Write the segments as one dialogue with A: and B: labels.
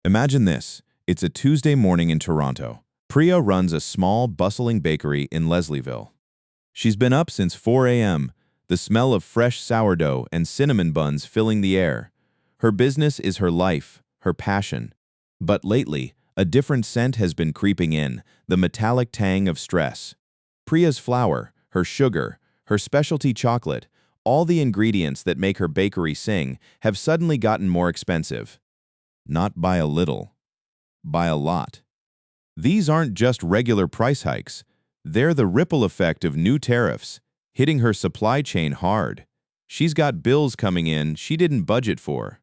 A: Imagine this. It's a Tuesday morning in Toronto. Priya runs a small, bustling bakery in Leslieville. She's been up since 4 a.m., the smell of fresh sourdough and cinnamon buns filling the air. Her business is her life, her passion. But lately, a different scent has been creeping in, the metallic tang of stress. Priya's flour, her sugar, her specialty chocolate, all the ingredients that make her bakery sing, have suddenly gotten more expensive. Not by a little, by a lot. These aren't just regular price hikes. They're the ripple effect of new tariffs, hitting her supply chain hard. She's got bills coming in she didn't budget for.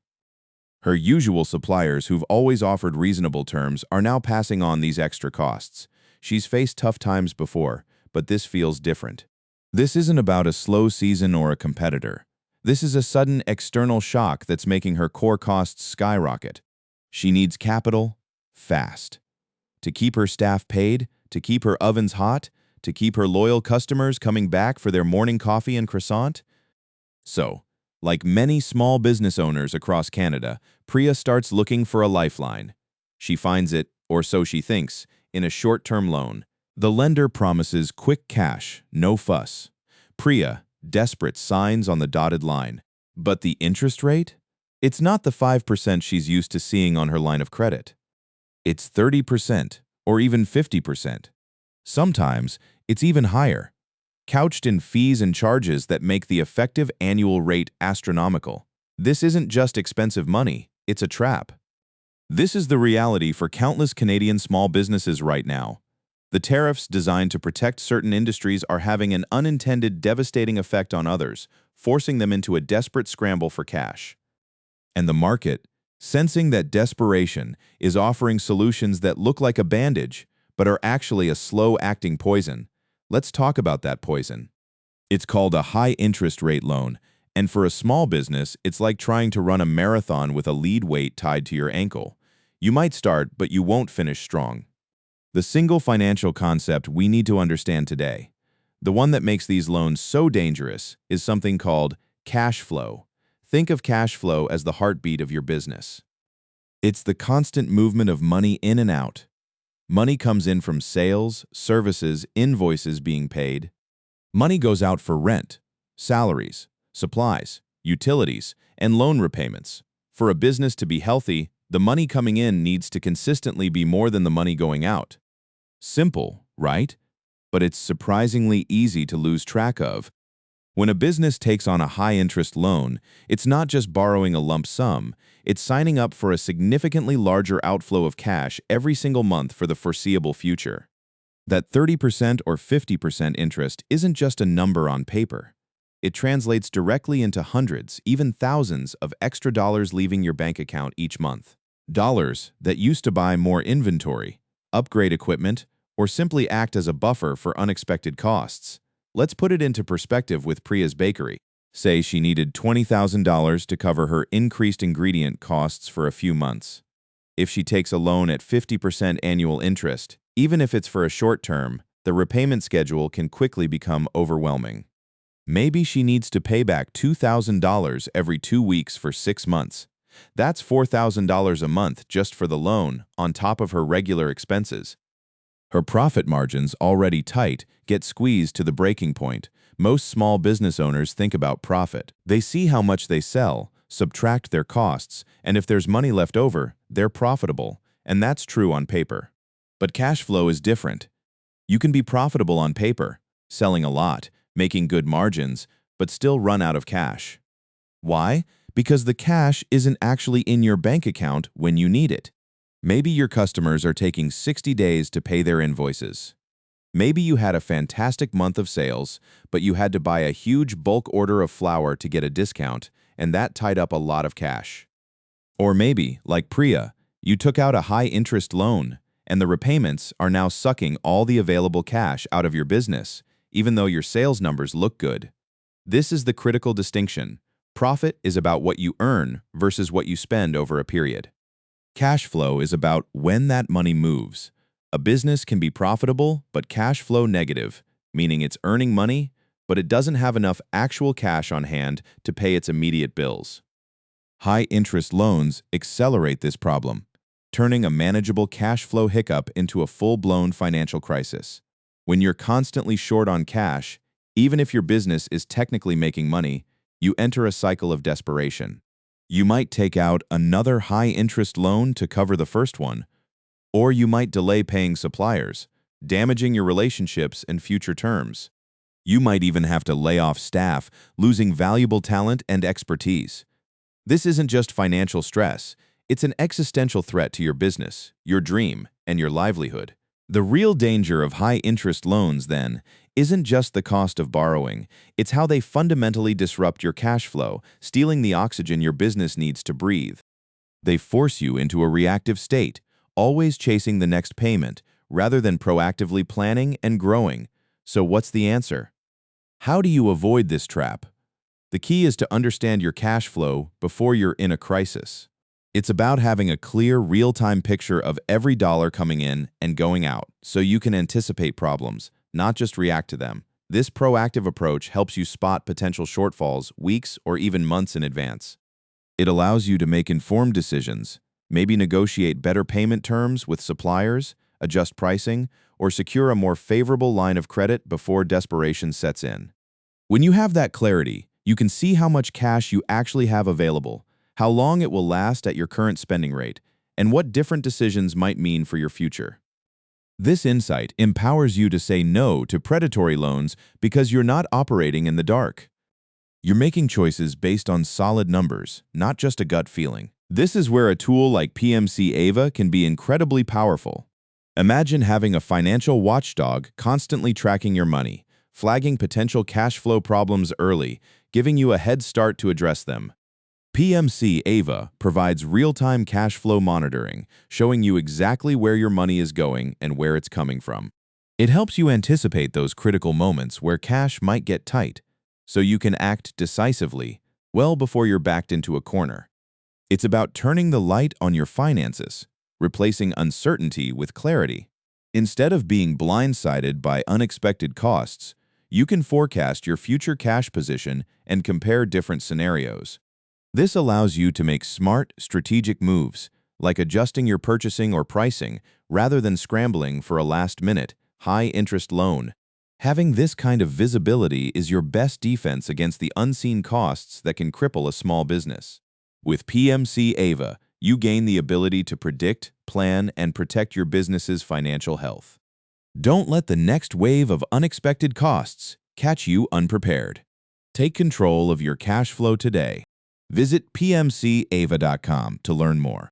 A: Her usual suppliers who've always offered reasonable terms are now passing on these extra costs. She's faced tough times before, but this feels different. This isn't about a slow season or a competitor. This is a sudden external shock that's making her core costs skyrocket. She needs capital, fast. To keep her staff paid, to keep her ovens hot, to keep her loyal customers coming back for their morning coffee and croissant. So, like many small business owners across Canada, Priya starts looking for a lifeline. She finds it, or so she thinks, in a short-term loan. The lender promises quick cash, no fuss. Priya, desperate, signs on the dotted line. But the interest rate? It's not the 5% she's used to seeing on her line of credit. It's 30% or even 50%. Sometimes it's even higher, couched in fees and charges that make the effective annual rate astronomical. This isn't just expensive money, it's a trap. This is the reality for countless Canadian small businesses right now. The tariffs designed to protect certain industries are having an unintended devastating effect on others, forcing them into a desperate scramble for cash. And the market, sensing that desperation, is offering solutions that look like a bandage, but are actually a slow-acting poison. Let's talk about that poison. It's called a high-interest rate loan, and for a small business, it's like trying to run a marathon with a lead weight tied to your ankle. You might start, but you won't finish strong. The single financial concept we need to understand today, the one that makes these loans so dangerous, is something called cash flow. Think of cash flow as the heartbeat of your business. It's the constant movement of money in and out. Money comes in from sales, services, invoices being paid. Money goes out for rent, salaries, supplies, utilities, and loan repayments. For a business to be healthy, the money coming in needs to consistently be more than the money going out. Simple, right? But it's surprisingly easy to lose track of. When a business takes on a high-interest loan, it's not just borrowing a lump sum, it's signing up for a significantly larger outflow of cash every single month for the foreseeable future. That 30% or 50% interest isn't just a number on paper. It translates directly into hundreds, even thousands of extra dollars leaving your bank account each month. Dollars that used to buy more inventory, upgrade equipment, or simply act as a buffer for unexpected costs. Let's put it into perspective with Priya's bakery. Say she needed $20,000 to cover her increased ingredient costs for a few months. If she takes a loan at 50% annual interest, even if it's for a short term, the repayment schedule can quickly become overwhelming. Maybe she needs to pay back $2,000 every 2 weeks for 6 months. That's $4,000 a month just for the loan, on top of her regular expenses. Her profit margins, already tight, get squeezed to the breaking point. Most small business owners think about profit. They see how much they sell, subtract their costs, and if there's money left over, they're profitable, and that's true on paper. But cash flow is different. You can be profitable on paper, selling a lot, making good margins, but still run out of cash. Why? Because the cash isn't actually in your bank account when you need it. Maybe your customers are taking 60 days to pay their invoices. Maybe you had a fantastic month of sales, but you had to buy a huge bulk order of flour to get a discount, and that tied up a lot of cash. Or maybe, like Priya, you took out a high-interest loan, and the repayments are now sucking all the available cash out of your business, even though your sales numbers look good. This is the critical distinction. Profit is about what you earn versus what you spend over a period. Cash flow is about when that money moves. A business can be profitable but cash flow negative, meaning it's earning money, but it doesn't have enough actual cash on hand to pay its immediate bills. High-interest loans accelerate this problem. turning a manageable cash flow hiccup into a full-blown financial crisis. When you're constantly short on cash, even if your business is technically making money, you enter a cycle of desperation. You might take out another high-interest loan to cover the first one, or you might delay paying suppliers, damaging your relationships and future terms. You might even have to lay off staff, losing valuable talent and expertise. This isn't just financial stress, it's an existential threat to your business, your dream, and your livelihood. The real danger of high-interest loans, then, isn't just the cost of borrowing, it's how they fundamentally disrupt your cash flow, stealing the oxygen your business needs to breathe. They force you into a reactive state, always chasing the next payment, rather than proactively planning and growing. So what's the answer? How do you avoid this trap? The key is to understand your cash flow before you're in a crisis. It's about having a clear, real-time picture of every dollar coming in and going out, so you can anticipate problems, not just react to them. This proactive approach helps you spot potential shortfalls weeks or even months in advance. It allows you to make informed decisions, maybe negotiate better payment terms with suppliers, adjust pricing, or secure a more favorable line of credit before desperation sets in. When you have that clarity, you can see how much cash you actually have available, how long it will last at your current spending rate, and what different decisions might mean for your future. This insight empowers you to say no to predatory loans because you're not operating in the dark. You're making choices based on solid numbers, not just a gut feeling. This is where a tool like PMCaVa can be incredibly powerful. Imagine having a financial watchdog constantly tracking your money, flagging potential cash flow problems early, giving you a head start to address them. PMCaVa provides real-time cash flow monitoring, showing you exactly where your money is going and where it's coming from. It helps you anticipate those critical moments where cash might get tight, so you can act decisively, well before you're backed into a corner. It's about turning the light on your finances, replacing uncertainty with clarity. Instead of being blindsided by unexpected costs, you can forecast your future cash position and compare different scenarios. This allows you to make smart, strategic moves, like adjusting your purchasing or pricing rather than scrambling for a last-minute, high-interest loan. Having this kind of visibility is your best defense against the unseen costs that can cripple a small business. With PMCaVa, you gain the ability to predict, plan, and protect your business's financial health. Don't let the next wave of unexpected costs catch you unprepared. Take control of your cash flow today. Visit PMCaVa.com to learn more.